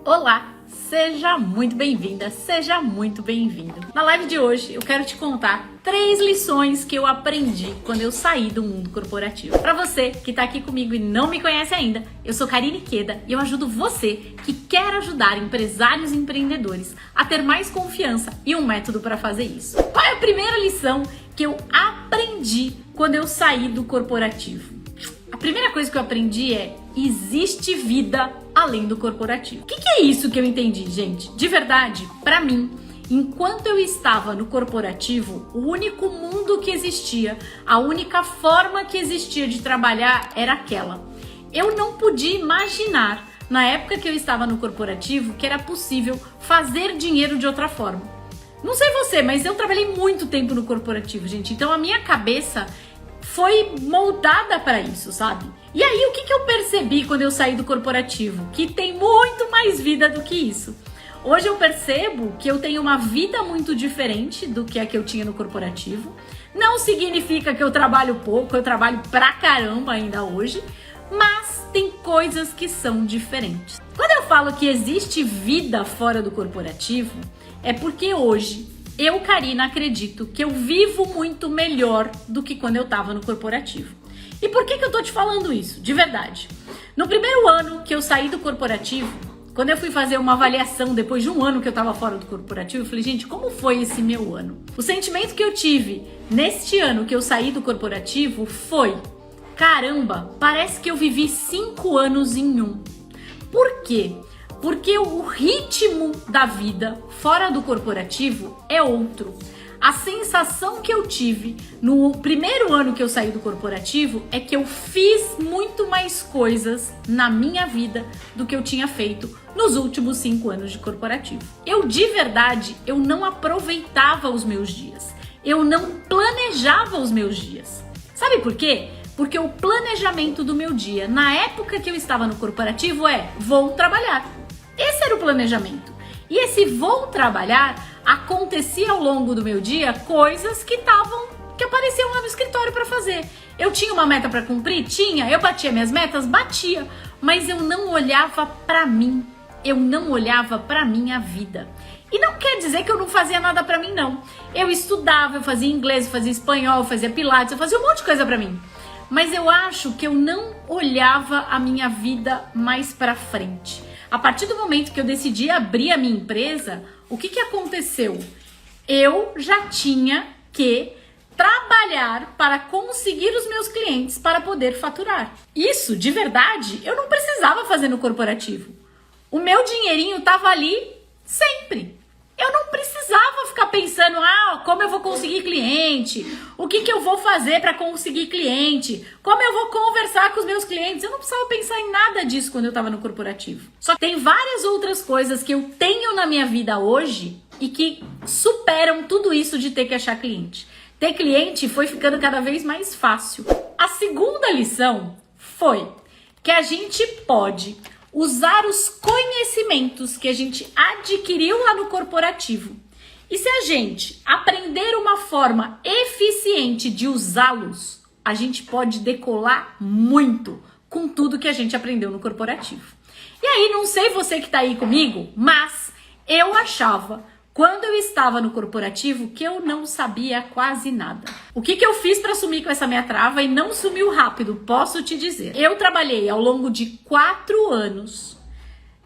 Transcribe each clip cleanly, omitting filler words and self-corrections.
Olá, seja muito bem-vinda, seja muito bem-vindo. Na live de hoje eu quero te contar 3 lições que eu aprendi quando eu saí do mundo corporativo. Para você que tá aqui comigo e não me conhece ainda, eu sou Karine Queda e eu ajudo você que quer ajudar empresários e empreendedores a ter mais confiança e um método para fazer isso. Qual é a primeira lição que eu aprendi quando eu saí do corporativo? A primeira coisa que eu aprendi é: existe vida além do corporativo. O que é isso que eu entendi, gente? De verdade, pra mim, enquanto eu estava no corporativo, o único mundo que existia, a única forma que existia de trabalhar era aquela. Eu não podia imaginar, na época que eu estava no corporativo, que era possível fazer dinheiro de outra forma. Não sei você, mas eu trabalhei muito tempo no corporativo, gente. Então a minha cabeça foi moldada para isso, sabe? E aí, o que eu percebi quando eu saí do corporativo? Que tem muito mais vida do que isso. Hoje eu percebo que eu tenho uma vida muito diferente do que a que eu tinha no corporativo. Não significa que eu trabalho pouco, eu trabalho pra caramba ainda hoje, mas tem coisas que são diferentes. Quando eu falo que existe vida fora do corporativo, é porque hoje eu, Karina, acredito que eu vivo muito melhor do que quando eu estava no corporativo. E por que eu tô te falando isso? De verdade. No primeiro ano que eu saí do corporativo, quando eu fui fazer uma avaliação depois de um ano que eu estava fora do corporativo, eu falei, gente, como foi esse meu ano? O sentimento que eu tive neste ano que eu saí do corporativo foi: caramba, parece que eu vivi 5 anos em um. Por quê? Porque o ritmo da vida fora do corporativo é outro. A sensação que eu tive no primeiro ano que eu saí do corporativo é que eu fiz muito mais coisas na minha vida do que eu tinha feito nos últimos 5 anos de corporativo. Eu, de verdade, eu não aproveitava os meus dias. Eu não planejava os meus dias. Sabe por quê? Porque o planejamento do meu dia, na época que eu estava no corporativo, vou trabalhar. Esse era o planejamento. E esse vou trabalhar acontecia ao longo do meu dia coisas que apareciam lá no escritório para fazer. Eu tinha uma meta para cumprir? Tinha. Eu batia minhas metas? Batia. Mas eu não olhava para mim. Eu não olhava para minha vida. E não quer dizer que eu não fazia nada para mim, não. Eu estudava, eu fazia inglês, eu fazia espanhol, eu fazia pilates, eu fazia um monte de coisa para mim. Mas eu acho que eu não olhava a minha vida mais para frente. A partir do momento que eu decidi abrir a minha empresa, o que aconteceu? Eu já tinha que trabalhar para conseguir os meus clientes para poder faturar. Isso, de verdade, eu não precisava fazer no corporativo. O meu dinheirinho estava ali sempre. Eu não precisava ficar pensando, como eu vou conseguir cliente? O que eu vou fazer para conseguir cliente? Como eu vou conversar com os meus clientes? Eu não precisava pensar em nada disso quando eu estava no corporativo. Só que tem várias outras coisas que eu tenho na minha vida hoje e que superam tudo isso de ter que achar cliente. Ter cliente foi ficando cada vez mais fácil. A segunda lição foi que a gente pode usar os conhecimentos que a gente adquiriu lá no corporativo. E se a gente aprender uma forma eficiente de usá-los, a gente pode decolar muito com tudo que a gente aprendeu no corporativo. E aí, não sei você que tá aí comigo, mas eu achava, quando eu estava no corporativo, que eu não sabia quase nada. O que eu fiz para sumir com essa minha trava? E não sumiu rápido, posso te dizer. Eu trabalhei ao longo de 4 anos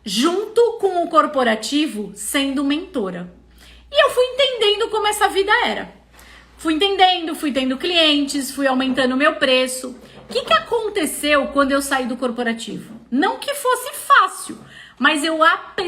junto com o corporativo sendo mentora. E eu fui entendendo como essa vida era. Fui entendendo, fui tendo clientes, fui aumentando o meu preço. O que aconteceu quando eu saí do corporativo? Não que fosse fácil, mas eu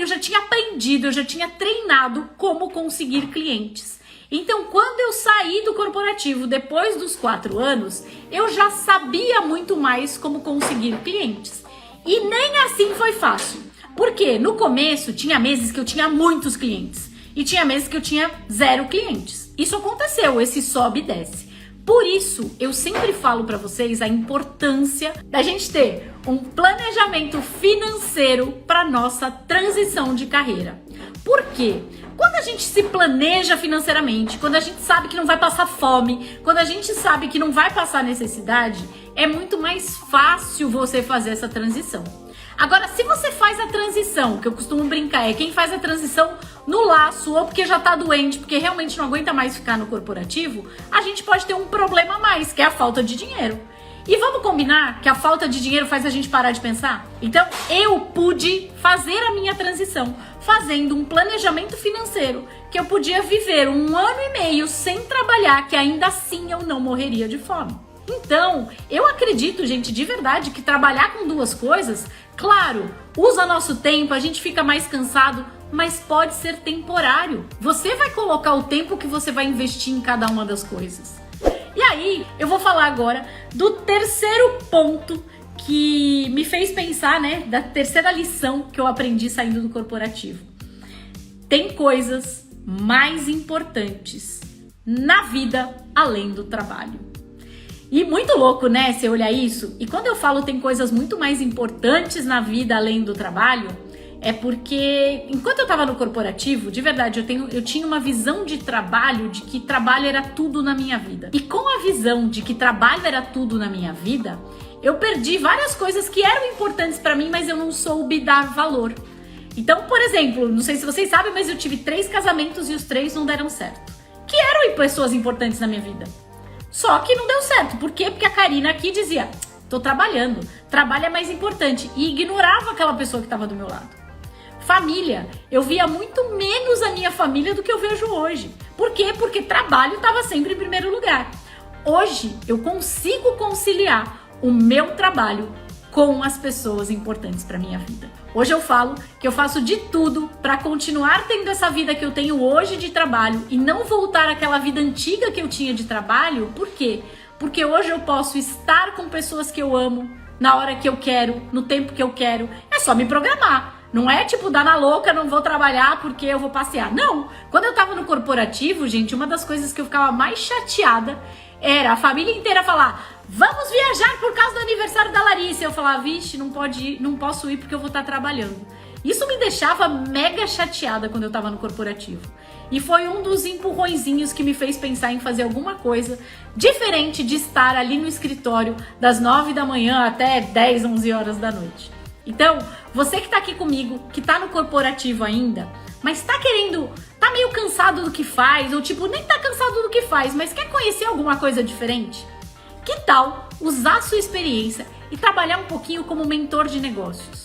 já tinha aprendido, eu já tinha treinado como conseguir clientes. Então, quando eu saí do corporativo, depois dos 4 anos, eu já sabia muito mais como conseguir clientes. E nem assim foi fácil. Porque no começo, tinha meses que eu tinha muitos clientes. E tinha meses que eu tinha 0 clientes. Isso aconteceu, esse sobe e desce. Por isso, eu sempre falo para vocês a importância da gente ter um planejamento financeiro para nossa transição de carreira. Por quê? Quando a gente se planeja financeiramente, quando a gente sabe que não vai passar fome, quando a gente sabe que não vai passar necessidade, é muito mais fácil você fazer essa transição. Agora, se você faz a transição, que eu costumo brincar, é quem faz a transição no laço, ou porque já tá doente, porque realmente não aguenta mais ficar no corporativo, a gente pode ter um problema a mais, que é a falta de dinheiro. E vamos combinar que a falta de dinheiro faz a gente parar de pensar? Então, eu pude fazer a minha transição, fazendo um planejamento financeiro, que eu podia viver 1 ano e meio sem trabalhar, que ainda assim eu não morreria de fome. Então, eu acredito, gente, de verdade, que trabalhar com 2 coisas, claro, usa nosso tempo, a gente fica mais cansado, mas pode ser temporário. Você vai colocar o tempo que você vai investir em cada uma das coisas. E aí, eu vou falar agora do terceiro ponto que me fez pensar, né, da terceira lição que eu aprendi saindo do corporativo. Tem coisas mais importantes na vida além do trabalho. E muito louco, né, você olhar isso? E quando eu falo tem coisas muito mais importantes na vida além do trabalho, é porque enquanto eu tava no corporativo, de verdade, eu tinha uma visão de trabalho, de que trabalho era tudo na minha vida. E com a visão de que trabalho era tudo na minha vida, eu perdi várias coisas que eram importantes pra mim, mas eu não soube dar valor. Então, por exemplo, não sei se vocês sabem, mas eu tive 3 casamentos e os 3 não deram certo. Que eram pessoas importantes na minha vida. Só que não deu certo. Por quê? Porque a Karina aqui dizia, tô trabalhando, trabalho é mais importante. E ignorava aquela pessoa que tava do meu lado. Família, eu via muito menos a minha família do que eu vejo hoje. Por quê? Porque trabalho estava sempre em primeiro lugar. Hoje eu consigo conciliar o meu trabalho com as pessoas importantes para minha vida. Hoje eu falo que eu faço de tudo para continuar tendo essa vida que eu tenho hoje de trabalho e não voltar àquela vida antiga que eu tinha de trabalho. Por quê? Porque hoje eu posso estar com pessoas que eu amo, na hora que eu quero, no tempo que eu quero. É só me programar. Não é tipo, dar na louca, não vou trabalhar porque eu vou passear. Não! Quando eu tava no corporativo, gente, uma das coisas que eu ficava mais chateada era a família inteira falar, vamos viajar por causa do aniversário da Larissa. Eu falava, vixe, não posso ir porque eu vou estar trabalhando. Isso me deixava mega chateada quando eu tava no corporativo. E foi um dos empurrõezinhos que me fez pensar em fazer alguma coisa diferente de estar ali no escritório das 9 da manhã até 10, 11 horas da noite. Então, você que tá aqui comigo, que tá no corporativo ainda, mas tá meio cansado do que faz, ou tipo, nem tá cansado do que faz, mas quer conhecer alguma coisa diferente? Que tal usar a sua experiência e trabalhar um pouquinho como mentor de negócios?